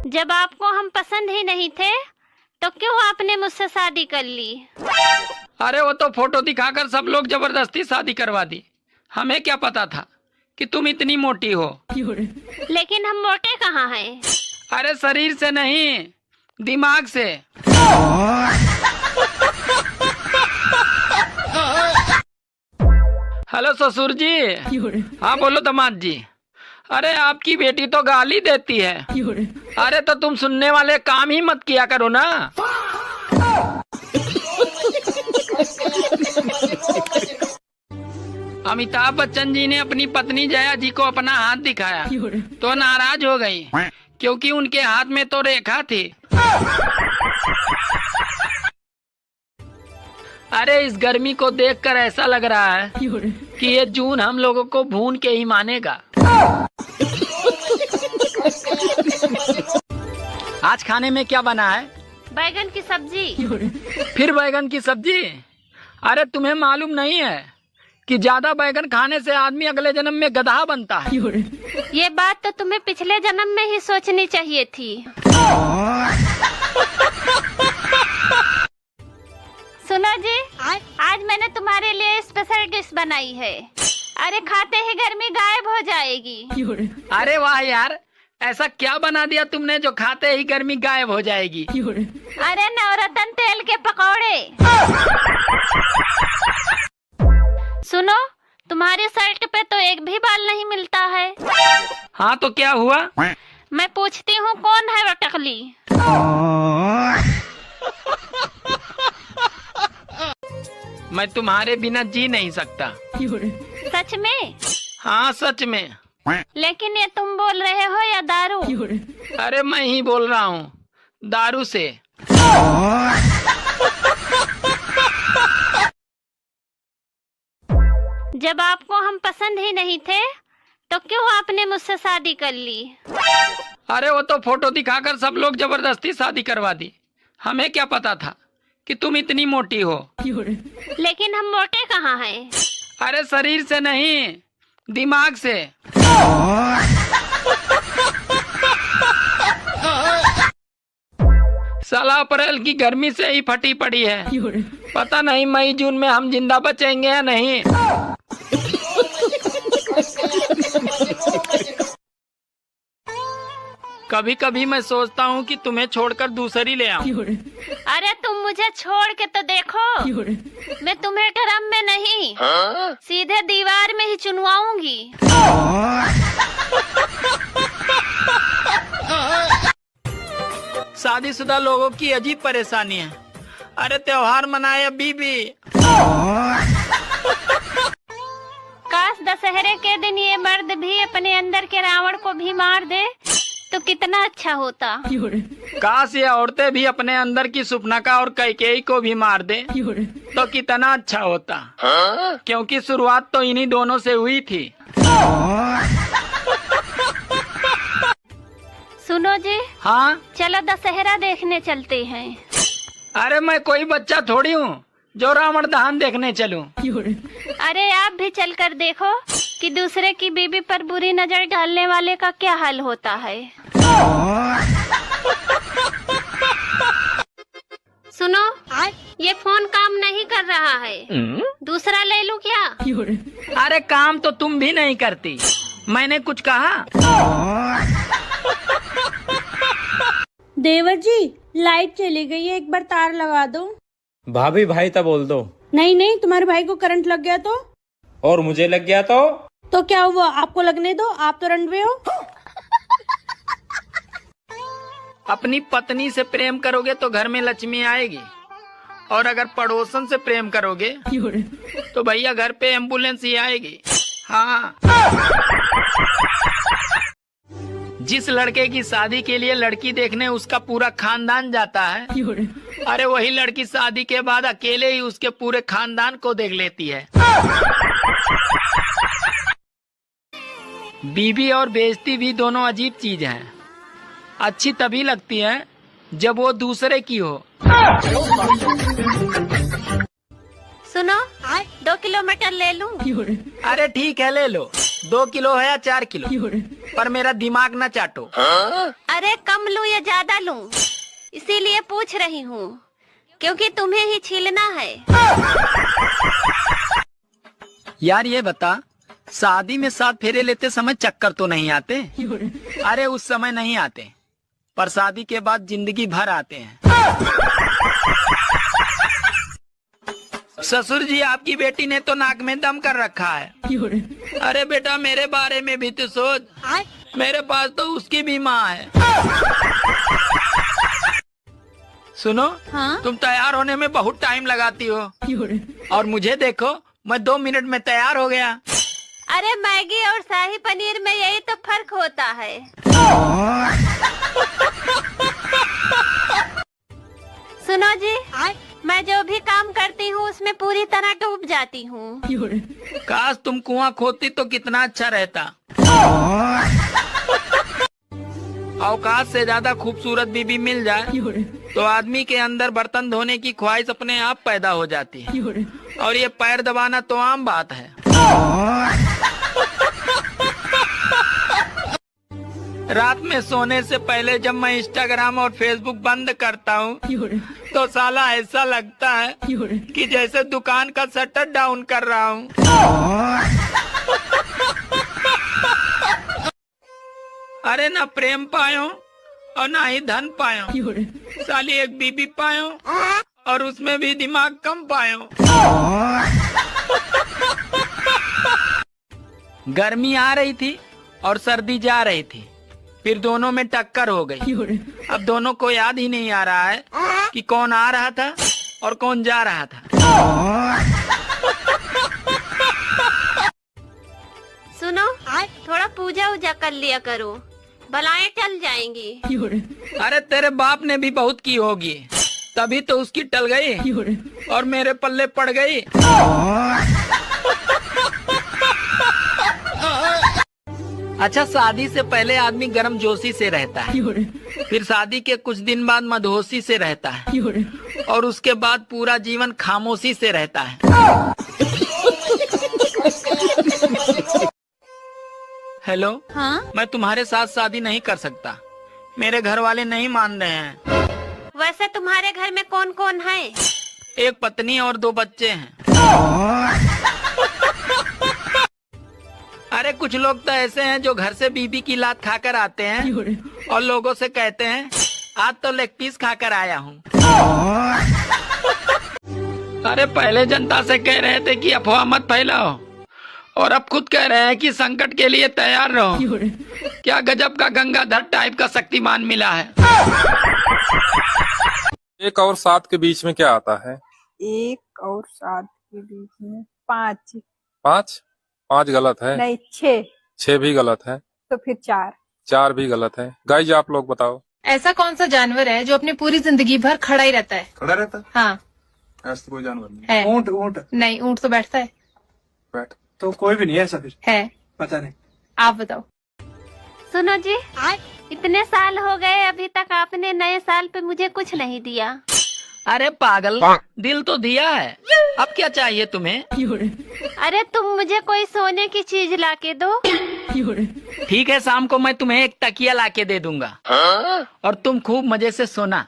जब आपको हम पसंद ही नहीं थे तो क्यों आपने मुझसे शादी कर ली? अरे वो तो फोटो दिखाकर सब लोग जबरदस्ती शादी करवा दी। हमें क्या पता था कि तुम इतनी मोटी हो। लेकिन हम मोटे कहाँ हैं? अरे शरीर से नहीं, दिमाग से। हेलो ससुर जी। हाँ बोलो दामाद जी। अरे आपकी बेटी तो गाली देती है। अरे तो तुम सुनने वाले काम ही मत किया करो ना। अमिताभ बच्चन जी ने अपनी पत्नी जया जी को अपना हाथ दिखाया तो नाराज हो गई क्योंकि उनके हाथ में तो रेखा थी। अरे इस गर्मी को देखकर ऐसा लग रहा है कि ये जून हम लोगों को भून के ही मानेगा। आज खाने में क्या बना है? बैगन की सब्जी। फिर बैगन की सब्जी? अरे तुम्हें मालूम नहीं है कि ज्यादा बैगन खाने से आदमी अगले जन्म में गधा बनता है। ये बात तो तुम्हें पिछले जन्म में ही सोचनी चाहिए थी। सुनो जी, आज मैंने तुम्हारे लिए स्पेशल डिश बनाई है। अरे खाते ही गर्मी गायब हो जाएगी। अरे वाह यार, ऐसा क्या बना दिया तुमने जो खाते ही गर्मी गायब हो जाएगी? अरे नवरत्न तेल के पकौड़े। सुनो, तुम्हारी शर्ट पे तो एक भी बाल नहीं मिलता है। हाँ तो क्या हुआ? मैं पूछती हूँ कौन है वो टकली? मैं तुम्हारे बिना जी नहीं सकता। सच में? हाँ सच में। लेकिन ये तुम बोल रहे हो या दारू? अरे मैं ही बोल रहा हूँ, दारू से। जब आपको हम पसंद ही नहीं थे तो क्यों आपने मुझसे शादी कर ली? अरे वो तो फोटो दिखाकर सब लोग जबरदस्ती शादी करवा दी। हमें क्या पता था कि तुम इतनी मोटी हो। लेकिन हम मोटे कहाँ हैं? अरे शरीर से नहीं, दिमाग से। साला अप्रैल की गर्मी से ही फटी पड़ी है। पता नहीं मई जून में हम जिंदा बचेंगे या नहीं। कभी कभी मैं सोचता हूँ कि तुम्हें छोड़कर दूसरी ले आऊं। अरे तुम मुझे छोड़ के तो देखो, मैं तुम्हें ड्रम में नहीं सीधे दीवार में ही चुनवाऊंगी। शादीशुदा लोगों की अजीब परेशानी है। अरे त्योहार मनाए बीबी। काश दशहरे के दिन ये मर्द भी अपने अंदर के रावण को भी मार दे तो कितना अच्छा होता। काश ये औरतें भी अपने अंदर की सुपनका और कैकेयी को भी मार दे तो कितना अच्छा होता। क्योंकि शुरुआत तो इन्हीं दोनों से हुई थी। सुनो जी। हाँ चलो दशहरा देखने चलते हैं। अरे मैं कोई बच्चा थोड़ी हूँ जो रावण दहन देखने चलूं। अरे आप भी चलकर देखो कि दूसरे की बीबी पर बुरी नजर डालने वाले का क्या हाल होता है। सुनो, ये फोन काम नहीं कर रहा है, दूसरा ले लूं क्या? अरे काम तो तुम भी नहीं करती, मैंने कुछ कहा? देवर जी, लाइट चली गई है, एक बार तार लगा दो। भाभी भाई तब बोल दो। नहीं नहीं, तुम्हारे भाई को करंट लग गया तो? और मुझे लग गया तो क्या हुआ? आपको लगने दो, आप तो रंडवे हो। अपनी पत्नी से प्रेम करोगे तो घर में लक्ष्मी आएगी, और अगर पड़ोसन से प्रेम करोगे तो भैया घर पे एम्बुलेंस ही आएगी। हाँ, जिस लड़के की शादी के लिए लड़की देखने उसका पूरा खानदान जाता है, अरे वही लड़की शादी के बाद अकेले ही उसके पूरे खानदान को देख लेती है। बीबी और बेइज्जती भी दोनों अजीब चीज हैं। अच्छी तभी लगती है जब वो दूसरे की हो। सुनो, 2 किलो मटर ले लूं? अरे ठीक है ले लो, 2 किलो है या 4 किलो? पर मेरा दिमाग न चाटो। अरे कम लूं या ज्यादा लूं, इसीलिए पूछ रही हूँ, क्योंकि तुम्हें ही छीलना है। यार ये बता, शादी में 7 फेरे लेते समय चक्कर तो नहीं आते? अरे उस समय नहीं आते, पर शादी के बाद जिंदगी भर आते हैं। ससुर जी, आपकी बेटी ने तो नाक में दम कर रखा है। अरे बेटा, मेरे बारे में भी तो सोच, मेरे पास तो उसकी भी माँ है। सुनो, हाँ? तुम तैयार होने में बहुत टाइम लगाती हो, और मुझे देखो, मैं 2 मिनट में तैयार हो गया। अरे मैगी और शाही पनीर में यही तो फर्क होता है। सुनो जी, मैं जो भी काम करती हूँ उसमें पूरी तरह डूब जाती हूँ। काश तुम कुआं खोदती तो कितना अच्छा रहता। औकात से ज्यादा खूबसूरत बीबी मिल जाए तो आदमी के अंदर बर्तन धोने की ख्वाहिश अपने आप पैदा हो जाती है, और ये पैर दबाना तो आम बात है। रात में सोने से पहले जब मैं इंस्टाग्राम और फेसबुक बंद करता हूँ तो साला ऐसा लगता है कि जैसे दुकान का शटर डाउन कर रहा हूँ। अरे ना प्रेम पायो और ना ही धन पायो, साली एक बीबी पायो और उसमें भी दिमाग कम पायो। गर्मी आ रही थी और सर्दी जा रही थी, फिर दोनों में टक्कर हो गई। अब दोनों को याद ही नहीं आ रहा है कि कौन आ रहा था और कौन जा रहा था। सुनो, थोड़ा पूजा उजा कर लिया करो, बलाएं टल जाएंगी। अरे तेरे बाप ने भी बहुत की होगी, तभी तो उसकी टल गई और मेरे पल्ले पड़ गई। अच्छा, शादी से पहले आदमी गर्मजोशी से रहता है, फिर शादी के कुछ दिन बाद मदहोशी से रहता है, और उसके बाद पूरा जीवन खामोशी से रहता है। हेलो, हाँ? मैं तुम्हारे साथ शादी नहीं कर सकता, मेरे घर वाले नहीं मान रहे हैं। वैसे तुम्हारे घर में कौन कौन है? एक पत्नी और 2 बच्चे हैं। अरे कुछ लोग तो ऐसे हैं जो घर से बीबी की लात खाकर आते हैं और लोगों से कहते हैं आज तो लेग पीस खाकर आया हूँ। अरे पहले जनता से कह रहे थे कि अफवाह मत फैलाओ, और अब खुद कह रहे हैं कि संकट के लिए तैयार रहो। क्या गजब का गंगाधर टाइप का शक्तिमान मिला है। 1 और 7 के बीच में क्या आता है? 1 और 7 के बीच में 5। 5? 5 गलत है। नहीं, 6। 6 भी गलत है। तो फिर 4। 4 भी गलत है। गाइज आप लोग बताओ। ऐसा कौन सा जानवर है जो अपनी पूरी जिंदगी भर खड़ा ही रहता है? खड़ा रहता है? हाँ ऐसा तो कोई जानवर नहीं है। ऊंट? ऊंट नहीं, ऊंट तो बैठता है। बैठ तो कोई भी नहीं है ऐसा, फिर है। पता नहीं। आप बताओ। सुनो जी, इतने साल हो गए, अभी तक आपने नए साल पे मुझे कुछ नहीं दिया। अरे पागल, दिल तो दिया है, अब क्या चाहिए तुम्हें? अरे तुम मुझे कोई सोने की चीज लाके दो। ठीक है, शाम को मैं तुम्हें एक तकिया लाके दे दूंगा और तुम खूब मजे से सोना।